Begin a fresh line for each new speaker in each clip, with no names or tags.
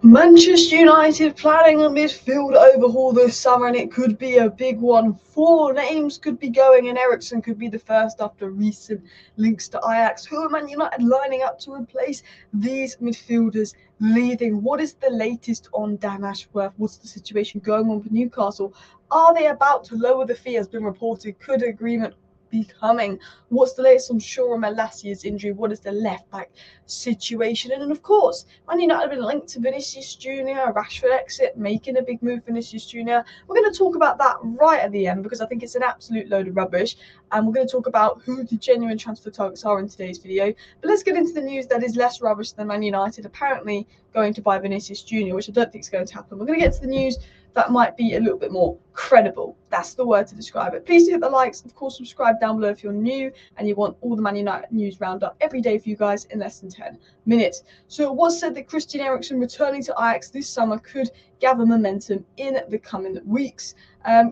Manchester United planning a midfield overhaul this summer, and it could be a big one. 4 names could be going, and Eriksen could be the first after recent links to Ajax. Who are Man United lining up to replace these midfielders leaving? What is the latest on Dan Ashworth? What's the situation going on for Newcastle? Are they about to lower the fee, has been reported? Could agreement be coming? What's the latest on Shaw Malassia's injury? What is the left back situation? And of course, Man United have been linked to Vinicius Jr, Rashford exit, making a big move for Vinicius Jr. We're going to talk about that right at the end because I think it's an absolute load of rubbish. And we're going to talk about who the genuine transfer targets are in today's video. But let's get into the news that is less rubbish than Man United apparently going to buy Vinicius Jr, which I don't think is going to happen. We're going to get to the news that might be a little bit more credible. That's the word to describe it. Please do hit the likes. Of course, subscribe down below if you're new and you want all the Man United news roundup every day for you guys in less than 10 minutes. So it was said that Christian Eriksen returning to Ajax this summer could gather momentum in the coming weeks.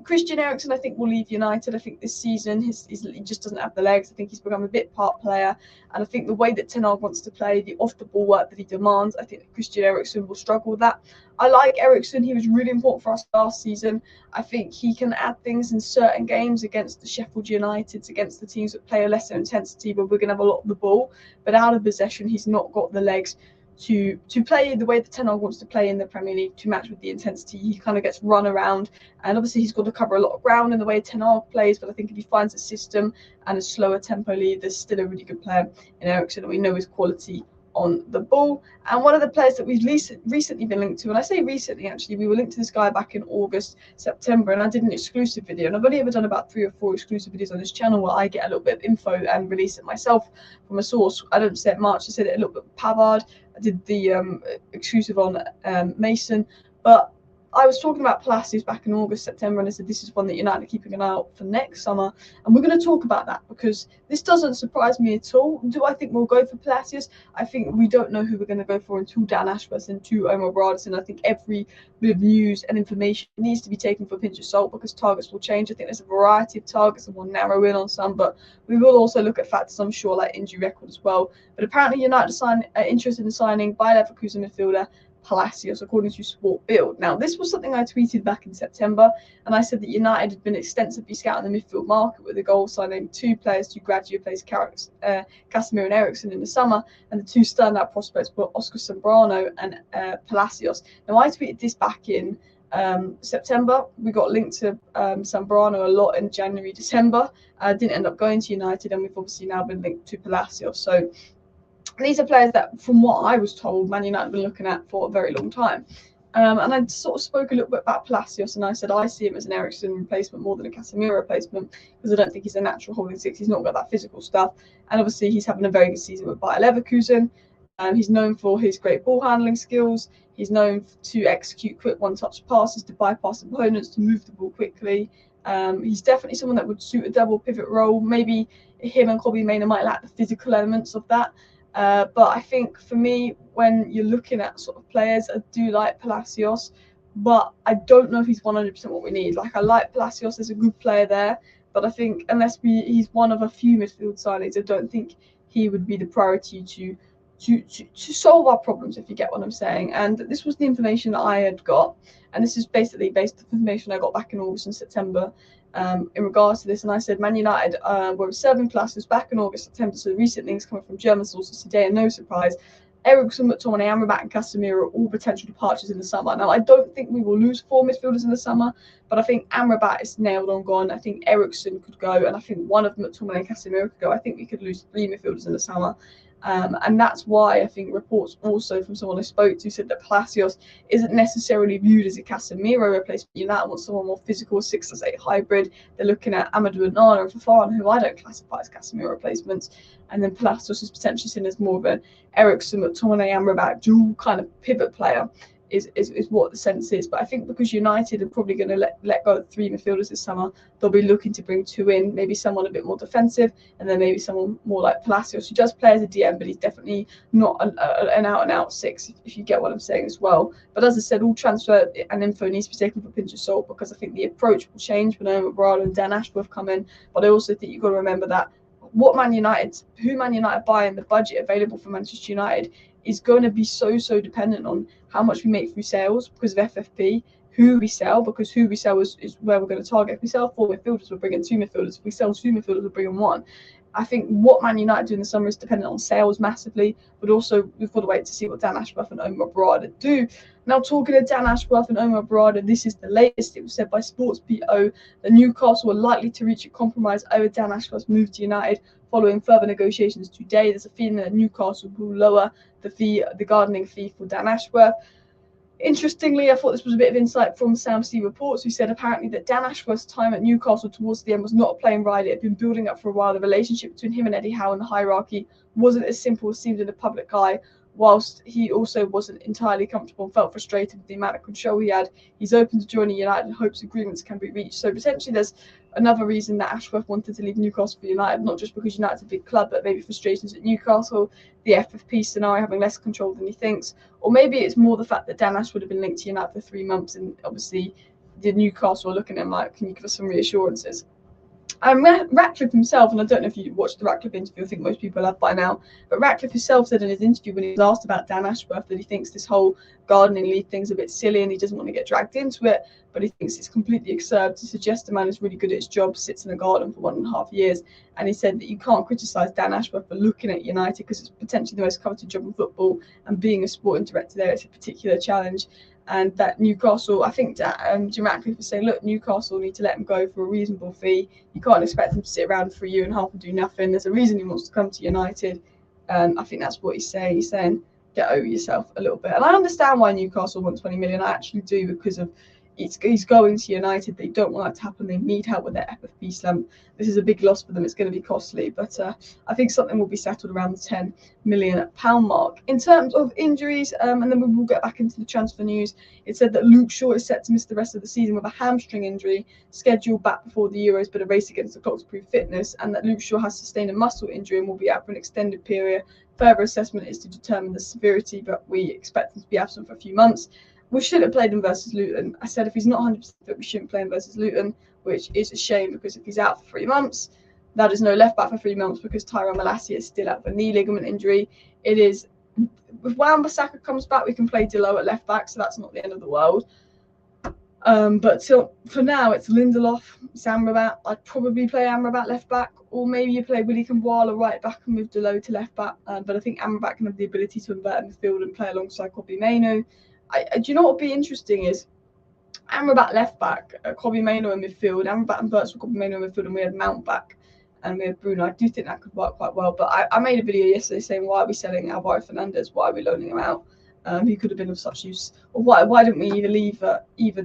Christian Eriksen, I think, will leave United. I think this season he just doesn't have the legs. I think he's become a bit part player. And I think the way that Ten Hag wants to play, the off-the-ball work that he demands, I think that Christian Eriksen will struggle with that. I like Eriksen. He was really important for us last season. I think he can add things in certain games against the Sheffield Uniteds, against the teams that play a lesser intensity, where we're going to have a lot of the ball. But out of possession, he's not got the legs to play the way that Ten Hag wants to play in the Premier League, to match with the intensity. He kind of gets run around, and obviously he's got to cover a lot of ground in the way Ten Hag plays, but I think if he finds a system and a slower tempo lead, there's still a really good player in Eriksen, and we know his quality on the ball. And one of the players that we've recently been linked to, and I say recently actually, we were linked to this guy back in August, September, and I did an exclusive video, and I've only ever done about 3 or 4 exclusive videos on this channel where I get a little bit of info and release it myself from a source. I don't say it much, I said it a little bit with Pavard. I did the exclusive on Mason, but I was talking about Palacios back in August, September, and I said this is one that United are keeping an eye out for next summer. And we're going to talk about that because this doesn't surprise me at all. Do I think we'll go for Palacios? I think we don't know who we're going to go for until Dan Ashworth and to Omar Brothers. I think every bit of news and information needs to be taken for a pinch of salt because targets will change. I think there's a variety of targets and we'll narrow in on some, but we will also look at factors, I'm sure, like injury record as well. But apparently United are interested in signing Bayer Leverkusen midfielder Palacios, according to Sport Bild. Now, this was something I tweeted back in September, and I said that United had been extensively scouting the midfield market with the goal of signing 2 players to gradually replace Casemiro and Eriksen in the summer, and the 2 standout prospects were Oscar Zambrano and Palacios. Now, I tweeted this back in September. We got linked to Zambrano a lot in January, December. Didn't end up going to United, and we've obviously now been linked to Palacios. So these are players that, from what I was told, Man United have been looking at for a very long time. And I sort of spoke a little bit about Palacios, and I said I see him as an Eriksen replacement more than a Casemiro replacement because I don't think he's a natural holding 6. He's not got that physical stuff. And obviously he's having a very good season with Bayer Leverkusen. He's known for his great ball handling skills. He's known to execute quick one-touch passes, to bypass opponents, to move the ball quickly. He's definitely someone that would suit a double pivot role. Maybe him and Kobbie Mainoo might lack the physical elements of that. But I think for me, when you're looking at sort of players, I do like Palacios, but I don't know if he's 100% what we need. Like, I like Palacios as a good player there, but I think unless he's one of a few midfield signings, I don't think he would be the priority to solve our problems, if you get what I'm saying. And this was the information that I had got, and this is basically based on information I got back in August and September. In regards to this, and I said Man United were observing Palacios back in August, September, so recent things coming from German sources today, and no surprise, Eriksen, McTominay, Amrabat and Casemiro are all potential departures in the summer. Now, I don't think we will lose 4 midfielders in the summer, but I think Amrabat is nailed on gone. I think Eriksen could go, and I think one of McTominay and Casemiro could go. I think we could lose 3 midfielders in the summer. And that's why I think reports also from someone I spoke to said that Palacios isn't necessarily viewed as a Casemiro replacement. United want someone more physical, 6-8 hybrid. They're looking at Amadou Onana and Fofana, who I don't classify as Casemiro replacements. And then Palacios is potentially seen as more of an Eriksen, McTominay, Amrabat dual kind of pivot player. Is what the sense is. But I think because United are probably going to let go of 3 midfielders this summer, they'll be looking to bring 2 in, maybe someone a bit more defensive, and then maybe someone more like Palacios, who does play as a DM, but he's definitely not an out-and-out 6, if you get what I'm saying as well. But as I said, all transfer and info needs to be taken for a pinch of salt, because I think the approach will change when Omar Brothers and Dan Ashworth come in. But I also think you've got to remember that who Man United buy, and the budget available for Manchester United is going to be so dependent on how much we make through sales because of FFP, who we sell, because who we sell is where we're going to target. If we sell 4 midfielders, we're bringing 2 midfielders. If we sell 2 midfielders, we're bringing 1. I think what Man United do in the summer is dependent on sales massively, but also we've got to wait to see what Dan Ashworth and Omar Barada do. Now, talking to Dan Ashworth and Omar Barada, this is the latest. It was said by Sports PO that Newcastle are likely to reach a compromise over Dan Ashworth's move to United following further negotiations today. There's a feeling that Newcastle will lower the gardening fee for Dan Ashworth. Interestingly, I thought this was a bit of insight from Sam C Reports, who said apparently that Dan Ashworth's time at Newcastle towards the end was not a plain ride. It had been building up for a while. The relationship between him and Eddie Howe and the hierarchy wasn't as simple as seemed in the public eye, whilst he also wasn't entirely comfortable and felt frustrated with the amount of control he had. He's open to joining United and hopes agreements can be reached. So potentially there's another reason that Ashworth wanted to leave Newcastle for United, not just because United's a big club, but maybe frustrations at Newcastle, the FFP scenario, having less control than he thinks, or maybe it's more the fact that Dan Ashworth would have been linked to United for 3 months, and obviously the Newcastle are looking at him like, can you give us some reassurances? Ratcliffe himself, and I don't know if you watched the Ratcliffe interview, I think most people have by now, but Ratcliffe himself said in his interview when he was asked about Dan Ashworth that he thinks this whole gardening leave thing's a bit silly and he doesn't want to get dragged into it, but he thinks it's completely absurd to suggest a man is really good at his job, sits in a garden for 1.5 years, and he said that you can't criticise Dan Ashworth for looking at United because it's potentially the most coveted job in football, and being a sporting director there, it's a particular challenge. And that Newcastle, I think that Jim Ratcliffe was saying, look, Newcastle need to let him go for a reasonable fee. You can't expect him to sit around for a year and a half and do nothing. There's a reason he wants to come to United. I think that's what he's saying. He's saying, get over yourself a little bit. And I understand why Newcastle want 20 million. I actually do, because of he's going to United. They don't want that to happen. They need help with their FFP slump. This is a big loss for them. It's going to be costly, but I think something will be settled around the £10 million mark. In terms of injuries, and then we will get back into the transfer news, it said that Luke Shaw is set to miss the rest of the season with a hamstring injury scheduled back before the Euros, but a race against the clock to prove fitness, and that Luke Shaw has sustained a muscle injury and will be out for an extended period. Further assessment is to determine the severity, but we expect him to be absent for a few months. We should have played him versus Luton. I said if he's not 100% fit, we shouldn't play him versus Luton, which is a shame because if he's out for 3 months, that is no left back for 3 months because Tyrone Malacia is still out for knee ligament injury. It is, if Wan-Bissaka comes back, we can play Delo at left back, so that's not the end of the world. But for now, it's Lindelof, it's Amrabat. I'd probably play Amrabat left back, or maybe you play Willy Kambwala right back and move Delo to left back. But I think Amrabat can have the ability to invert in the field and play alongside Kobbie Mainoo. Do you know what would be interesting is Amrabat left back, Kobbie Mainoo in midfield, Amrabat and Burts with Kobbie Mainoo in midfield, and we had Mount back and we had Bruno. I do think that could work quite well, but I made a video yesterday saying, why are we selling Alvaro Fernandez? Why are we loaning him out? He could have been of such use. Or why didn't we either leave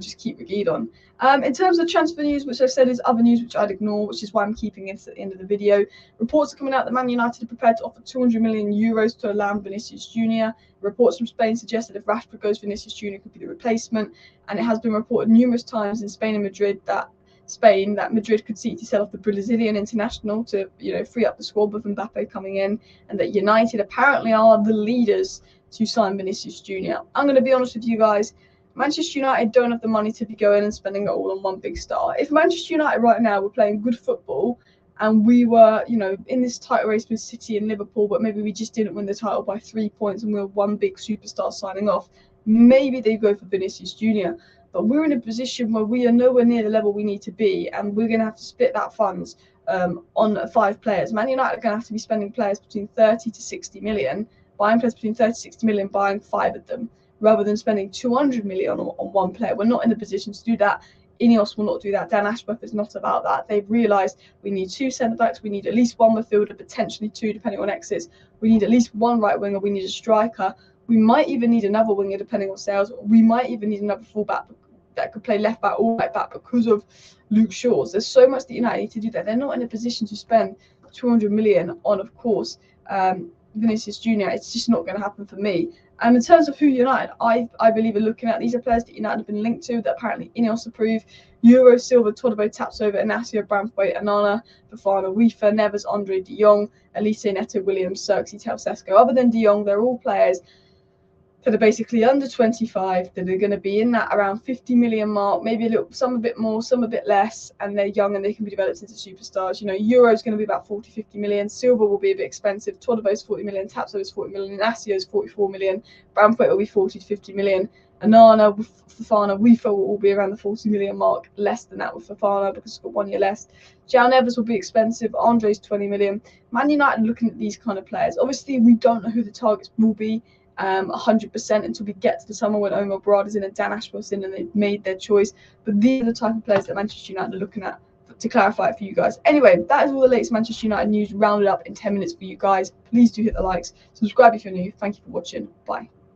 just keep Reguilon? In terms of transfer news, which I said is other news which I'd ignore, which is why I'm keeping it at the end of the video. Reports are coming out that Man United are prepared to offer €200 million to allow Vinicius Jr. Reports from Spain suggest that if Rashford goes, Vinicius Jr. could be the replacement, and it has been reported numerous times in Spain and Madrid that Madrid could seek to sell off the Brazilian international to free up the squad with Mbappe coming in, and that United apparently are the leaders to sign Vinicius Jr. I'm going to be honest with you guys, Manchester United don't have the money to be going and spending it all on one big star. If Manchester United right now were playing good football and we were, in this title race with City and Liverpool, but maybe we just didn't win the title by 3 points and we were one big superstar signing off, maybe they go for Vinicius Jr. But we're in a position where we are nowhere near the level we need to be, and we're going to have to split that funds on 5 players. Man United are going to have to be spending players between 30 to 60 million, buying players between 30 to 60 million, buying 5 of them, rather than spending 200 million on one player. We're not in the position to do that. Ineos will not do that. Dan Ashworth is not about that. They've realised we need 2 centre-backs. We need at least 1 midfielder, potentially 2, depending on exits. We need at least 1 right winger. We need a striker. We might even need another winger, depending on sales. We might even need another fullback that could play left back or right back because of Luke Shaw's. There's so much that United need to do that. They're not in a position to spend 200 million on, of course, Vinicius Jr. It's just not going to happen for me. And in terms of who United, I believe are looking at, these are players that United have been linked to that apparently Ineos approve. Euro, Silva, Todibo, Tapsoba, Inacio, Braithwaite, Anana, Fofana, Weaver, Neves, Andre, De Jong, Elise, Neto, Williams, Xerxes, Telsesco. Other than De Jong, they're all players that are basically under 25, that are going to be in that around 50 million mark, maybe a little, some a bit more, some a bit less, and they're young and they can be developed into superstars. You know, Euro's going to be about 40, 50 million. Silver will be a bit expensive. Todibo's 40 million, Tapso is 40 million, Inasio's 44 million, Bramthwaite will be 40 to 50 million. Anana, Fofana, we feel will all be around the 40 million mark, less than that with Fofana because it's got 1 year less. Jao Neves will be expensive. Andre's 20 million. Man United looking at these kind of players. Obviously, we don't know who the targets will be 100% until we get to the summer when Omar Barad is in and Dan Ashworth's in and they've made their choice. But these are the type of players that Manchester United are looking at, to clarify it for you guys. Anyway, that is all the latest Manchester United news rounded up in 10 minutes for you guys. Please do hit the likes. Subscribe if you're new. Thank you for watching. Bye.